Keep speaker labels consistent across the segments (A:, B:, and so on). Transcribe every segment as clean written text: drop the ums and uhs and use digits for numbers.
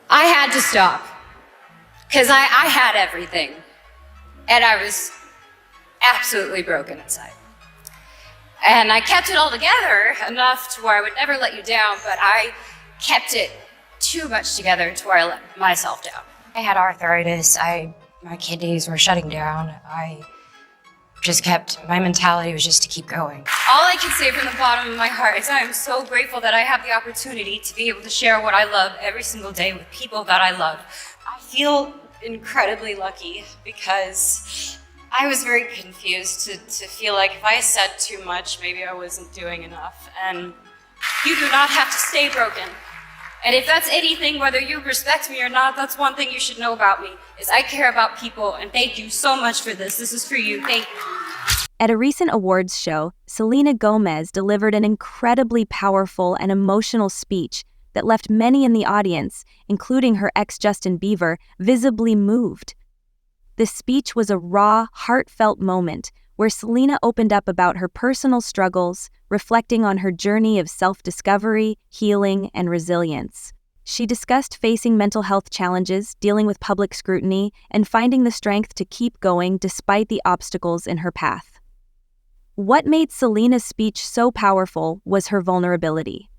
A: I had to stop because I had everything and I was absolutely broken inside. And I kept it all together enough to where I would never let you down, but I kept it too much together to where I let myself down.
B: I had arthritis. My kidneys were shutting down. My mentality was just to keep going.
A: All I can say from the bottom of my heart is I am so grateful that I have the opportunity to be able to share what I love every single day with people that I love. I feel incredibly lucky because I was very confused to feel like if I said too much, maybe I wasn't doing enough. And you do not have to stay broken. And if that's anything, whether you respect me or not, that's one thing you should know about me, is I care about people, and thank you so much for this. This is for you. Thank you.
C: At a recent awards show, Selena Gomez delivered an incredibly powerful and emotional speech that left many in the audience, including her ex Justin Bieber, visibly moved. The speech was a raw, heartfelt moment where Selena opened up about her personal struggles, reflecting on her journey of self-discovery, healing, and resilience. She discussed facing mental health challenges, dealing with public scrutiny, and finding the strength to keep going despite the obstacles in her path. What made Selena's speech so powerful was her vulnerability.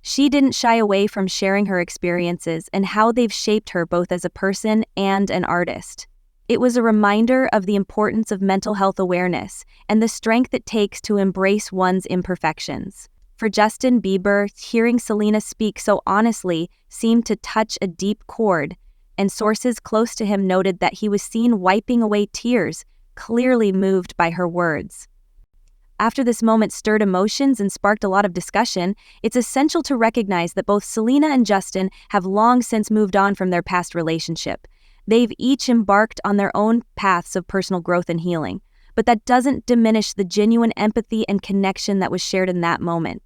C: She didn't shy away from sharing her experiences and how they've shaped her both as a person and an artist. It was a reminder of the importance of mental health awareness and the strength it takes to embrace one's imperfections. For Justin Bieber, hearing Selena speak so honestly seemed to touch a deep chord, and sources close to him noted that he was seen wiping away tears, clearly moved by her words. After this moment stirred emotions and sparked a lot of discussion, it's essential to recognize that both Selena and Justin have long since moved on from their past relationship. They've each embarked on their own paths of personal growth and healing, but that doesn't diminish the genuine empathy and connection that was shared in that moment.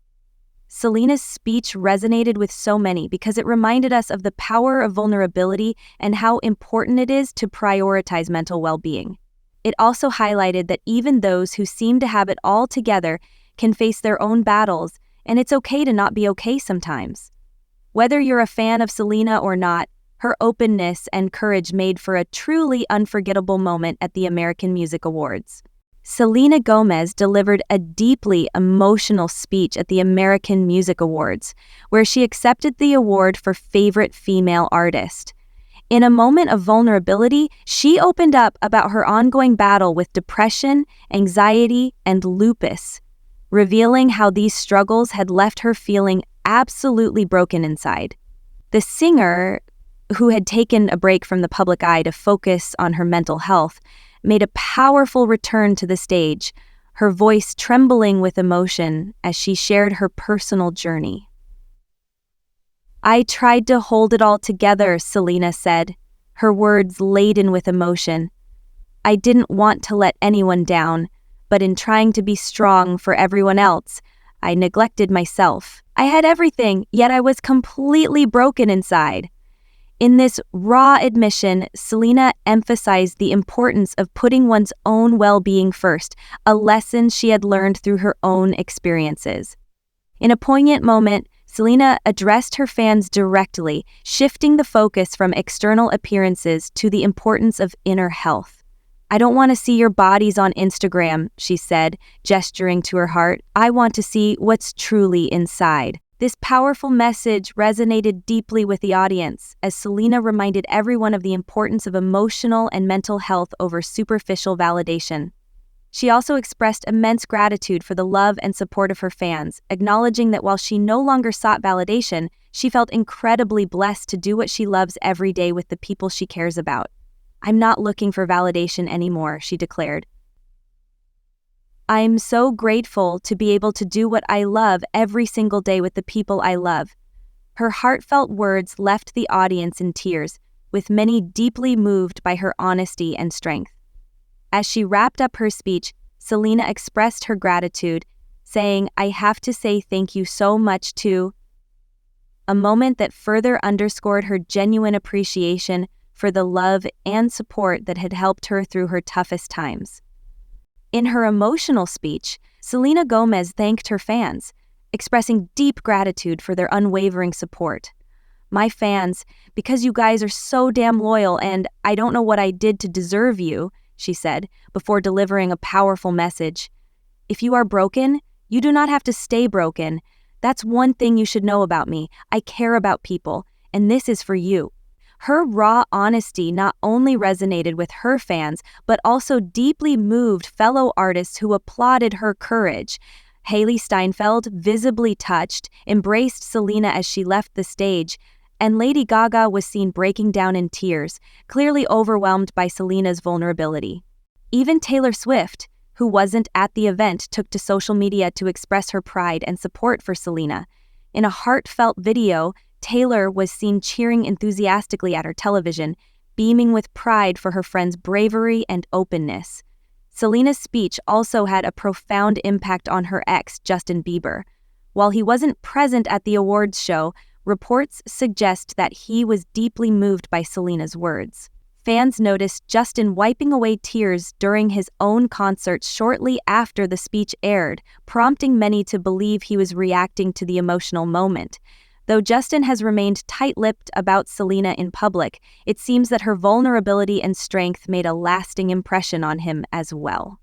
C: Selena's speech resonated with so many because it reminded us of the power of vulnerability and how important it is to prioritize mental well-being. It also highlighted that even those who seem to have it all together can face their own battles, and it's okay to not be okay sometimes. Whether you're a fan of Selena or not, her openness and courage made for a truly unforgettable moment at the American Music Awards. Selena Gomez delivered a deeply emotional speech at the American Music Awards, where she accepted the award for Favorite Female Artist. In a moment of vulnerability, she opened up about her ongoing battle with depression, anxiety, and lupus, revealing how these struggles had left her feeling absolutely broken inside. The singer, who had taken a break from the public eye to focus on her mental health, made a powerful return to the stage, her voice trembling with emotion as she shared her personal journey. "I tried to hold it all together," Selena said, her words laden with emotion. "I didn't want to let anyone down, but in trying to be strong for everyone else, I neglected myself. I had everything, yet I was completely broken inside." In this raw admission, Selena emphasized the importance of putting one's own well-being first, a lesson she had learned through her own experiences. In a poignant moment, Selena addressed her fans directly, shifting the focus from external appearances to the importance of inner health. "I don't want to see your bodies on Instagram," she said, gesturing to her heart. "I want to see what's truly inside." This powerful message resonated deeply with the audience, as Selena reminded everyone of the importance of emotional and mental health over superficial validation. She also expressed immense gratitude for the love and support of her fans, acknowledging that while she no longer sought validation, she felt incredibly blessed to do what she loves every day with the people she cares about. "I'm not looking for validation anymore," she declared. "I'm so grateful to be able to do what I love every single day with the people I love." Her heartfelt words left the audience in tears, with many deeply moved by her honesty and strength. As she wrapped up her speech, Selena expressed her gratitude, saying, "I have to say thank you so much to," a moment that further underscored her genuine appreciation for the love and support that had helped her through her toughest times. In her emotional speech, Selena Gomez thanked her fans, expressing deep gratitude for their unwavering support. My fans, because you guys are so damn loyal and I don't know what I did to deserve you, she said, before delivering a powerful message. If you are broken, you do not have to stay broken. That's one thing you should know about me. I care about people, and this is for you. Her raw honesty not only resonated with her fans, but also deeply moved fellow artists who applauded her courage. Haley Steinfeld, visibly touched, embraced Selena as she left the stage, and Lady Gaga was seen breaking down in tears, clearly overwhelmed by Selena's vulnerability. Even Taylor Swift, who wasn't at the event, took to social media to express her pride and support for Selena. In a heartfelt video, Taylor was seen cheering enthusiastically at her television, beaming with pride for her friend's bravery and openness. Selena's speech also had a profound impact on her ex, Justin Bieber. While he wasn't present at the awards show, reports suggest that he was deeply moved by Selena's words. Fans noticed Justin wiping away tears during his own concert shortly after the speech aired, prompting many to believe he was reacting to the emotional moment. Though Justin has remained tight-lipped about Selena in public, it seems that her vulnerability and strength made a lasting impression on him as well.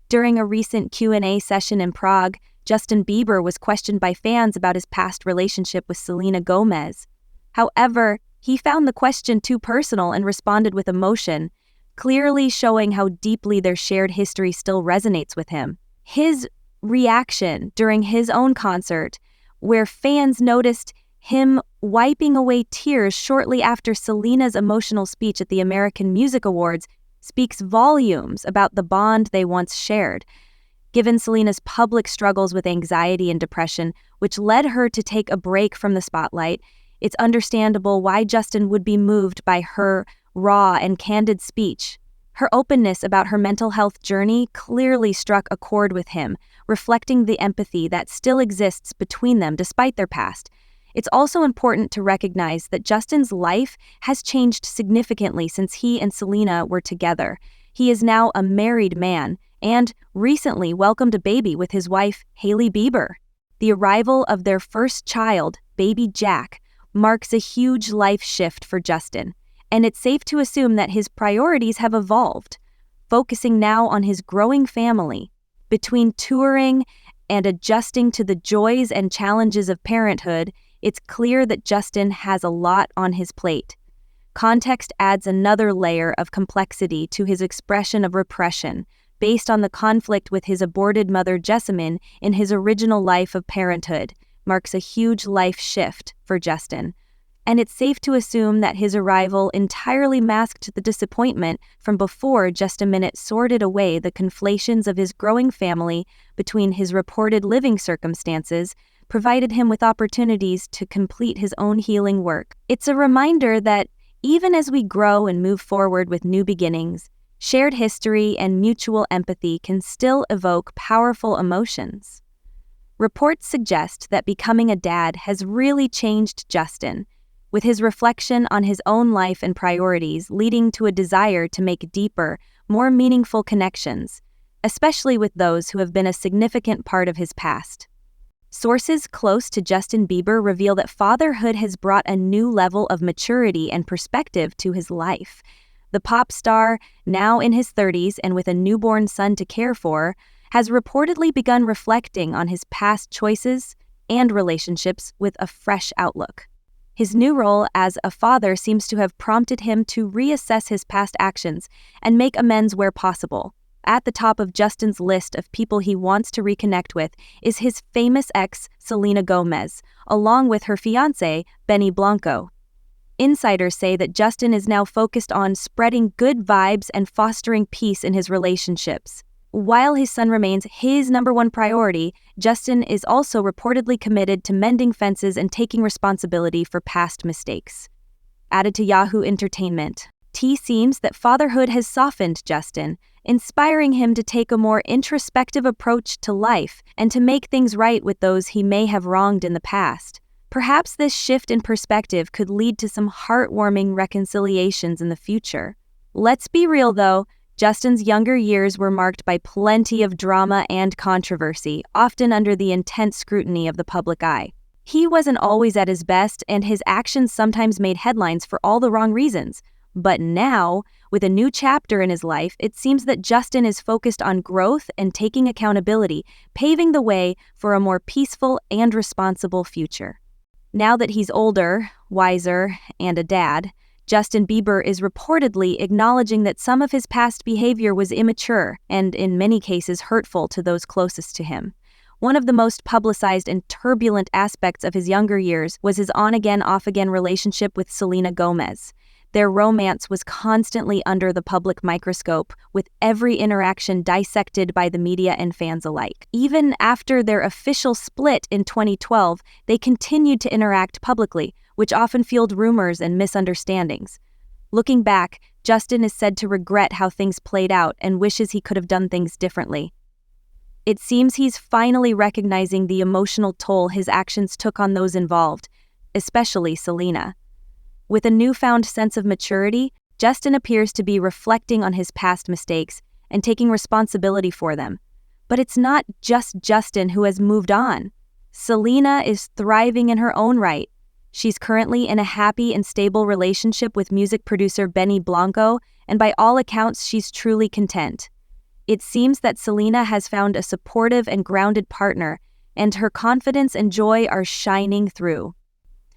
C: During a recent Q&A session in Prague, Justin Bieber was questioned by fans about his past relationship with Selena Gomez. However, he found the question too personal and responded with emotion, clearly showing how deeply their shared history still resonates with him. His reaction during his own concert, where fans noticed him wiping away tears shortly after Selena's emotional speech at the American Music Awards, speaks volumes about the bond they once shared. Given Selena's public struggles with anxiety and depression, which led her to take a break from the spotlight, it's understandable why Justin would be moved by her raw and candid speech. Her openness about her mental health journey clearly struck a chord with him, reflecting the empathy that still exists between them despite their past. It's also important to recognize that Justin's life has changed significantly since he and Selena were together. He is now a married man and recently welcomed a baby with his wife, Haley Bieber. The arrival of their first child, baby Jack, marks a huge life shift for Justin, and it's safe to assume that his priorities have evolved, focusing now on his growing family. Between touring and adjusting to the joys and challenges of parenthood, it's clear that Justin has a lot on his plate. Context adds another layer of complexity to his expression of repression, based on the conflict with his aborted mother Jessamine in his original life of parenthood, marks a huge life shift for Justin. And it's safe to assume that his arrival entirely masked the disappointment from before just a minute sorted away the conflations of his growing family between his reported living circumstances, provided him with opportunities to complete his own healing work. It's a reminder that even as we grow and move forward with new beginnings, shared history and mutual empathy can still evoke powerful emotions. Reports suggest that becoming a dad has really changed Justin, with his reflection on his own life and priorities leading to a desire to make deeper, more meaningful connections, especially with those who have been a significant part of his past. Sources close to Justin Bieber reveal that fatherhood has brought a new level of maturity and perspective to his life. The pop star, now in his 30s and with a newborn son to care for, has reportedly begun reflecting on his past choices and relationships with a fresh outlook. His new role as a father seems to have prompted him to reassess his past actions and make amends where possible. At the top of Justin's list of people he wants to reconnect with is his famous ex, Selena Gomez, along with her fiancé, Benny Blanco. Insiders say that Justin is now focused on spreading good vibes and fostering peace in his relationships. While his son remains his number one priority, Justin is also reportedly committed to mending fences and taking responsibility for past mistakes. Added to Yahoo Entertainment, T seems that fatherhood has softened Justin, inspiring him to take a more introspective approach to life and to make things right with those he may have wronged in the past. Perhaps this shift in perspective could lead to some heartwarming reconciliations in the future. Let's be real though, Justin's younger years were marked by plenty of drama and controversy, often under the intense scrutiny of the public eye. He wasn't always at his best, and his actions sometimes made headlines for all the wrong reasons. But now, with a new chapter in his life, it seems that Justin is focused on growth and taking accountability, paving the way for a more peaceful and responsible future. Now that he's older, wiser, and a dad, Justin Bieber is reportedly acknowledging that some of his past behavior was immature and, in many cases, hurtful to those closest to him. One of the most publicized and turbulent aspects of his younger years was his on-again, off-again relationship with Selena Gomez. Their romance was constantly under the public microscope, with every interaction dissected by the media and fans alike. Even after their official split in 2012, they continued to interact publicly, which often fueled rumors and misunderstandings. Looking back, Justin is said to regret how things played out and wishes he could have done things differently. It seems he's finally recognizing the emotional toll his actions took on those involved, especially Selena. With a newfound sense of maturity, Justin appears to be reflecting on his past mistakes and taking responsibility for them. But it's not just Justin who has moved on. Selena is thriving in her own right. She's currently in a happy and stable relationship with music producer Benny Blanco, and by all accounts, she's truly content. It seems that Selena has found a supportive and grounded partner, and her confidence and joy are shining through.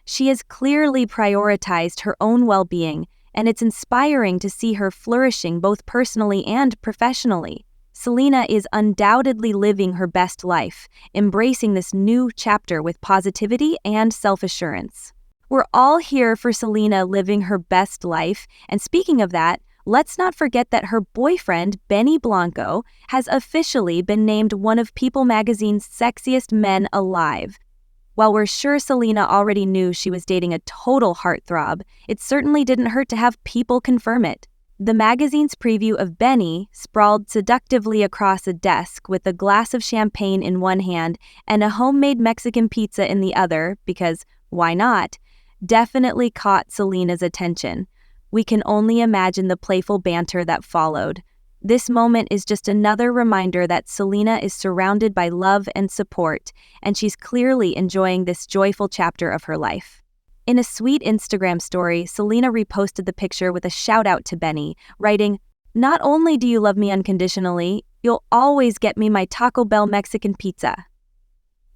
C: She has clearly prioritized her own well-being, and it's inspiring to see her flourishing both personally and professionally. Selena is undoubtedly living her best life, embracing this new chapter with positivity and self-assurance. We're all here for Selena living her best life, and speaking of that, let's not forget that her boyfriend, Benny Blanco, has officially been named one of People magazine's sexiest men alive. While we're sure Selena already knew she was dating a total heartthrob, it certainly didn't hurt to have People confirm it. The magazine's preview of Benny, sprawled seductively across a desk with a glass of champagne in one hand and a homemade Mexican pizza in the other, because why not, definitely caught Selena's attention. We can only imagine the playful banter that followed. This moment is just another reminder that Selena is surrounded by love and support, and she's clearly enjoying this joyful chapter of her life. In a sweet Instagram story, Selena reposted the picture with a shout-out to Benny, writing, "Not only do you love me unconditionally, you'll always get me my Taco Bell Mexican pizza."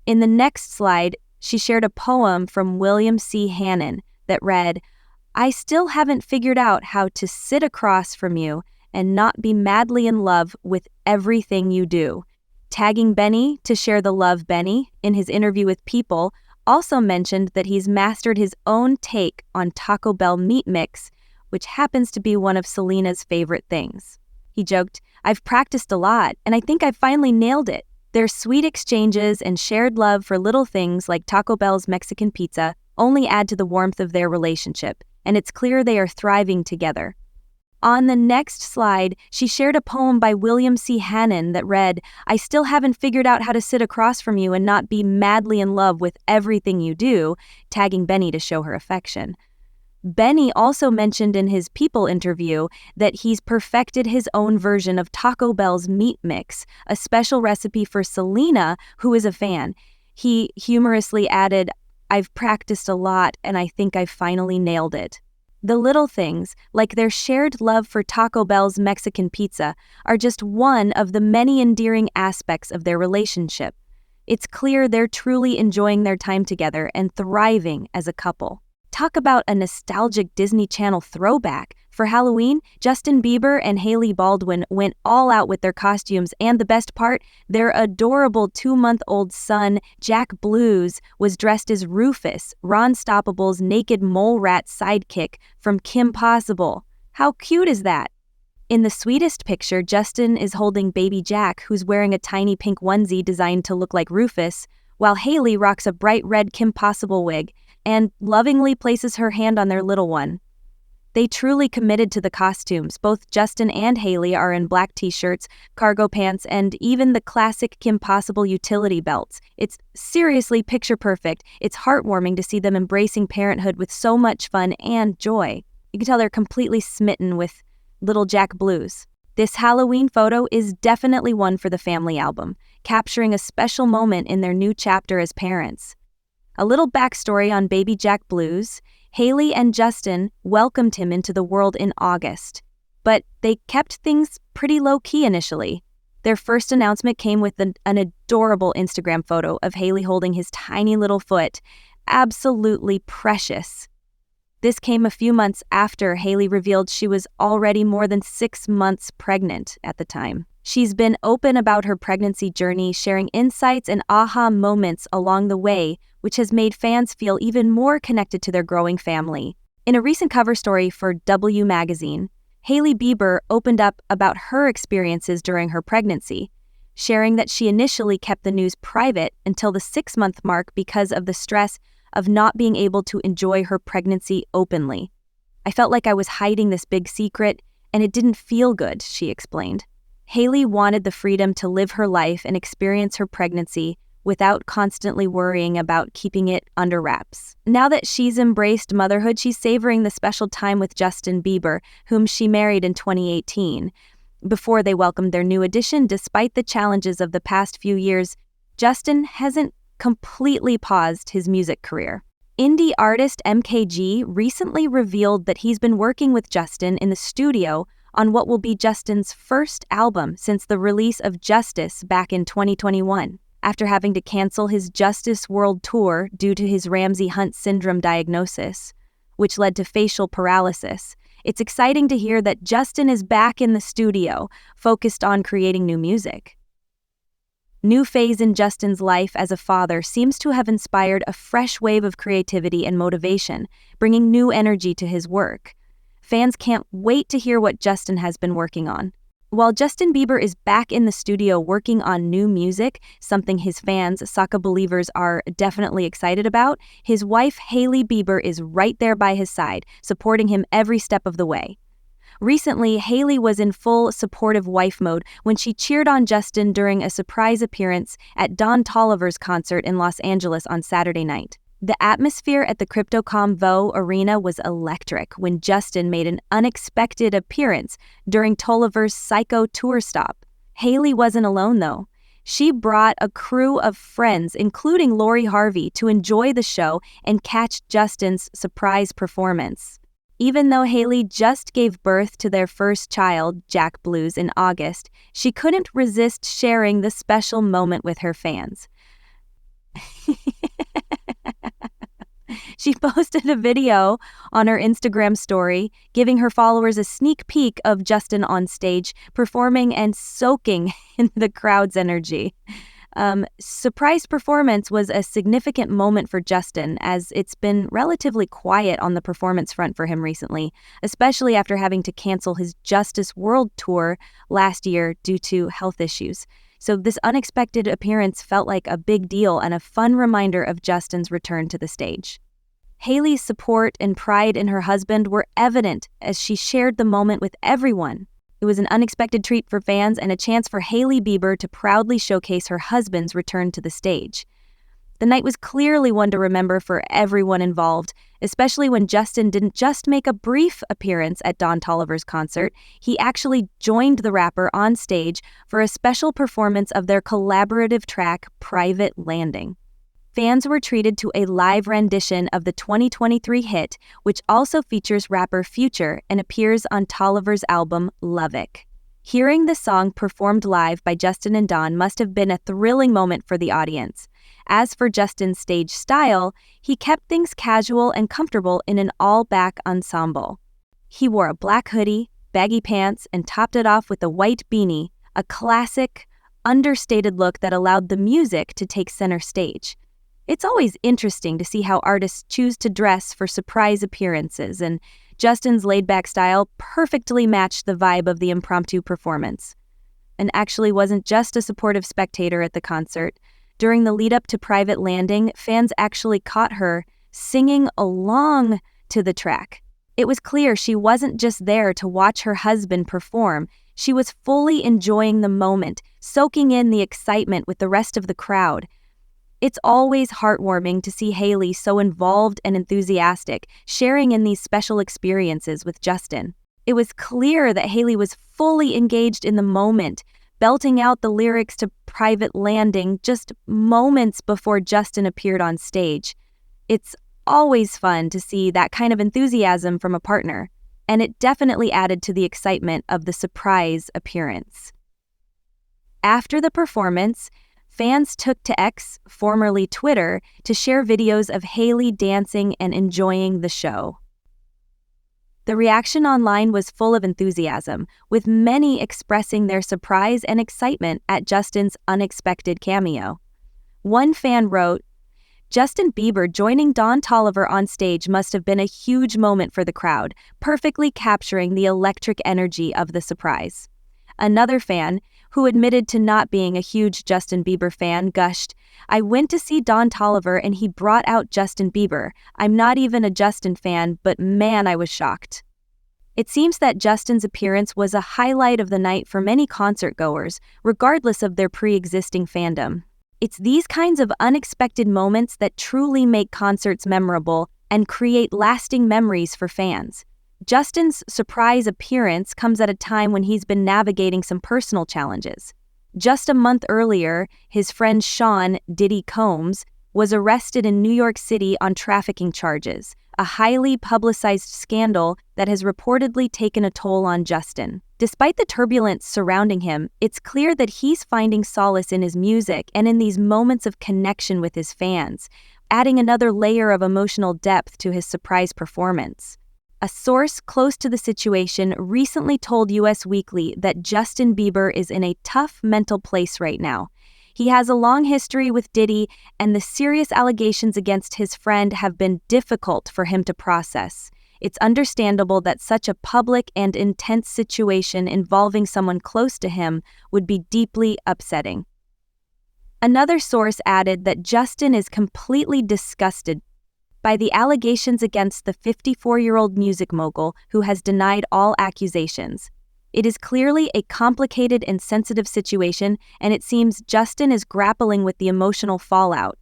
C: In the next slide, she shared a poem from William C. Hannon that read, "I still haven't figured out how to sit across from you and not be madly in love with everything you do." Tagging Benny to share the love, Benny, in his interview with People, also mentioned that he's mastered his own take on Taco Bell meat mix, which happens to be one of Selena's favorite things. He joked, "I've practiced a lot, and I think I've finally nailed it." Their sweet exchanges and shared love for little things like Taco Bell's Mexican pizza only add to the warmth of their relationship, and it's clear they are thriving together. On the next slide, she shared a poem by William C. Hannon that read, "I still haven't figured out how to sit across from you and not be madly in love with everything you do," tagging Benny to show her affection. Benny also mentioned in his People interview that he's perfected his own version of Taco Bell's meat mix, a special recipe for Selena, who is a fan. He humorously added, "I've practiced a lot and I think I finally nailed it." The little things, like their shared love for Taco Bell's Mexican pizza, are just one of the many endearing aspects of their relationship. It's clear they're truly enjoying their time together and thriving as a couple. Talk about a nostalgic Disney Channel throwback. For Halloween, Justin Bieber and Hailey Baldwin went all out with their costumes, and the best part, their adorable 2-month-old son, Jack Blues, was dressed as Rufus, Ron Stoppable's naked mole rat sidekick from Kim Possible. How cute is that? In the sweetest picture, Justin is holding baby Jack, who's wearing a tiny pink onesie designed to look like Rufus, while Hailey rocks a bright red Kim Possible wig and lovingly places her hand on their little one. They truly committed to the costumes. Both Justin and Hailey are in black t-shirts, cargo pants, and even the classic Kim Possible utility belts. It's seriously picture perfect. It's heartwarming to see them embracing parenthood with so much fun and joy. You can tell they're completely smitten with little Jack Blues. This Halloween photo is definitely one for the family album, capturing a special moment in their new chapter as parents. A little backstory on baby Jack Blues. Hailey and Justin welcomed him into the world in August, but they kept things pretty low-key initially. Their first announcement came with an adorable Instagram photo of Hailey holding his tiny little foot. Absolutely precious. This came a few months after Hailey revealed she was already more than 6 months pregnant at the time. She's been open about her pregnancy journey, sharing insights and aha moments along the way, which has made fans feel even more connected to their growing family. In a recent cover story for W magazine, Hailey Bieber opened up about her experiences during her pregnancy, sharing that she initially kept the news private until the 6-month mark because of the stress of not being able to enjoy her pregnancy openly. I felt like I was hiding this big secret, and it didn't feel good, she explained. Hailey wanted the freedom to live her life and experience her pregnancy without constantly worrying about keeping it under wraps. Now that she's embraced motherhood, she's savoring the special time with Justin Bieber, whom she married in 2018. Before they welcomed their new addition, despite the challenges of the past few years, Justin hasn't completely paused his music career. Indie artist MKG recently revealed that he's been working with Justin in the studio on what will be Justin's first album since the release of Justice back in 2021. After having to cancel his Justice World Tour due to his Ramsay-Hunt syndrome diagnosis, which led to facial paralysis, it's exciting to hear that Justin is back in the studio, focused on creating new music. New phase in Justin's life as a father seems to have inspired a fresh wave of creativity and motivation, bringing new energy to his work. Fans can't wait to hear what Justin has been working on. While Justin Bieber is back in the studio working on new music, something his fans, Saka believers, are definitely excited about, his wife Hailey Bieber is right there by his side, supporting him every step of the way. Recently, Hailey was in full supportive wife mode when she cheered on Justin during a surprise appearance at Don Toliver's concert in Los Angeles on Saturday night. The atmosphere at the Crypto.com Vo Arena was electric when Justin made an unexpected appearance during Toliver's Psycho tour stop. Hailey wasn't alone, though. She brought a crew of friends, including Lori Harvey, to enjoy the show and catch Justin's surprise performance. Even though Hailey just gave birth to their first child, Jack Blues, in August, she couldn't resist sharing the special moment with her fans. She posted a video on her Instagram story, giving her followers a sneak peek of Justin on stage, performing and soaking in the crowd's energy. Surprise performance was a significant moment for Justin, as it's been relatively quiet on the performance front for him recently, especially after having to cancel his Justice World Tour last year due to health issues. So this unexpected appearance felt like a big deal and a fun reminder of Justin's return to the stage. Hailey's support and pride in her husband were evident as she shared the moment with everyone. It was an unexpected treat for fans and a chance for Hailey Bieber to proudly showcase her husband's return to the stage. The night was clearly one to remember for everyone involved, especially when Justin didn't just make a brief appearance at Don Toliver's concert, he actually joined the rapper on stage for a special performance of their collaborative track, Private Landing. Fans were treated to a live rendition of the 2023 hit, which also features rapper Future and appears on Toliver's album, Love It. Hearing the song performed live by Justin and Don must have been a thrilling moment for the audience. As for Justin's stage style, he kept things casual and comfortable in an all-back ensemble. He wore a black hoodie, baggy pants, and topped it off with a white beanie, a classic, understated look that allowed the music to take center stage. It's always interesting to see how artists choose to dress for surprise appearances, and Justin's laid-back style perfectly matched the vibe of the impromptu performance. And actually wasn't just a supportive spectator at the concert. During the lead-up to Private Landing, fans actually caught her singing along to the track. It was clear she wasn't just there to watch her husband perform. She was fully enjoying the moment, soaking in the excitement with the rest of the crowd. It's always heartwarming to see Hailey so involved and enthusiastic, sharing in these special experiences with Justin. It was clear that Hailey was fully engaged in the moment, belting out the lyrics to Private Landing just moments before Justin appeared on stage. It's always fun to see that kind of enthusiasm from a partner, and it definitely added to the excitement of the surprise appearance. After the performance, fans took to X, formerly Twitter, to share videos of Hailey dancing and enjoying the show. The reaction online was full of enthusiasm, with many expressing their surprise and excitement at Justin's unexpected cameo. One fan wrote, "Justin Bieber joining Don Toliver on stage must have been a huge moment for the crowd, perfectly capturing the electric energy of the surprise." Another fan, who admitted to not being a huge Justin Bieber fan, gushed, "I went to see Don Toliver and he brought out Justin Bieber. I'm not even a Justin fan, but man, I was shocked." It seems that Justin's appearance was a highlight of the night for many concert goers, regardless of their pre-existing fandom. It's these kinds of unexpected moments that truly make concerts memorable and create lasting memories for fans. Justin's surprise appearance comes at a time when he's been navigating some personal challenges. Just a month earlier, his friend Sean "Diddy" Combs was arrested in New York City on trafficking charges, a highly publicized scandal that has reportedly taken a toll on Justin. Despite the turbulence surrounding him, it's clear that he's finding solace in his music and in these moments of connection with his fans, adding another layer of emotional depth to his surprise performance. A source close to the situation recently told US Weekly that Justin Bieber is in a tough mental place right now. He has a long history with Diddy, and the serious allegations against his friend have been difficult for him to process. It's understandable that such a public and intense situation involving someone close to him would be deeply upsetting. Another source added that Justin is completely disgusted by the allegations against the 54-year-old music mogul, who has denied all accusations. It is clearly a complicated and sensitive situation, and it seems Justin is grappling with the emotional fallout.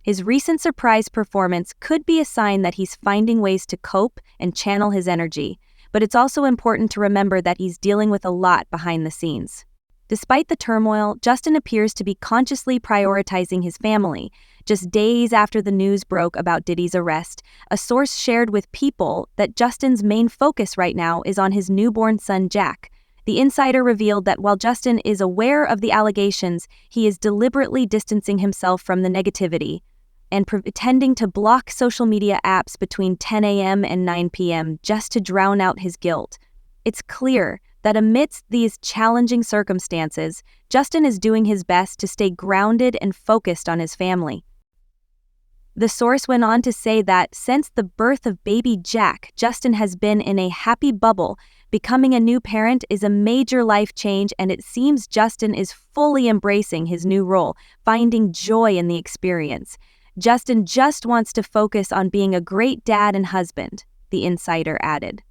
C: His recent surprise performance could be a sign that he's finding ways to cope and channel his energy, but it's also important to remember that he's dealing with a lot behind the scenes. Despite the turmoil, Justin appears to be consciously prioritizing his family. Just days after the news broke about Diddy's arrest, a source shared with People that Justin's main focus right now is on his newborn son Jack. The insider revealed that while Justin is aware of the allegations, he is deliberately distancing himself from the negativity and pretending to block social media apps between 10 a.m. and 9 p.m. just to drown out his guilt. It's clear that amidst these challenging circumstances, Justin is doing his best to stay grounded and focused on his family. The source went on to say that since the birth of baby Jack, Justin has been in a happy bubble. Becoming a new parent is a major life change, and it seems Justin is fully embracing his new role, finding joy in the experience. Justin just wants to focus on being a great dad and husband, the insider added.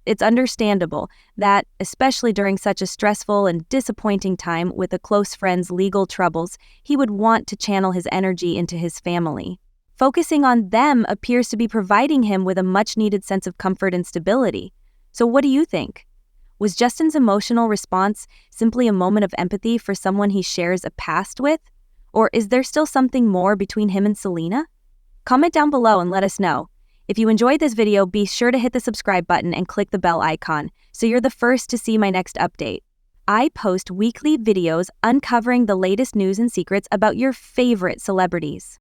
C: It's understandable that, especially during such a stressful and disappointing time with a close friend's legal troubles, he would want to channel his energy into his family. Focusing on them appears to be providing him with a much-needed sense of comfort and stability. So what do you think? Was Justin's emotional response simply a moment of empathy for someone he shares a past with? Or is there still something more between him and Selena? Comment down below and let us know. If you enjoyed this video, be sure to hit the subscribe button and click the bell icon so you're the first to see my next update. I post weekly videos uncovering the latest news and secrets about your favorite celebrities.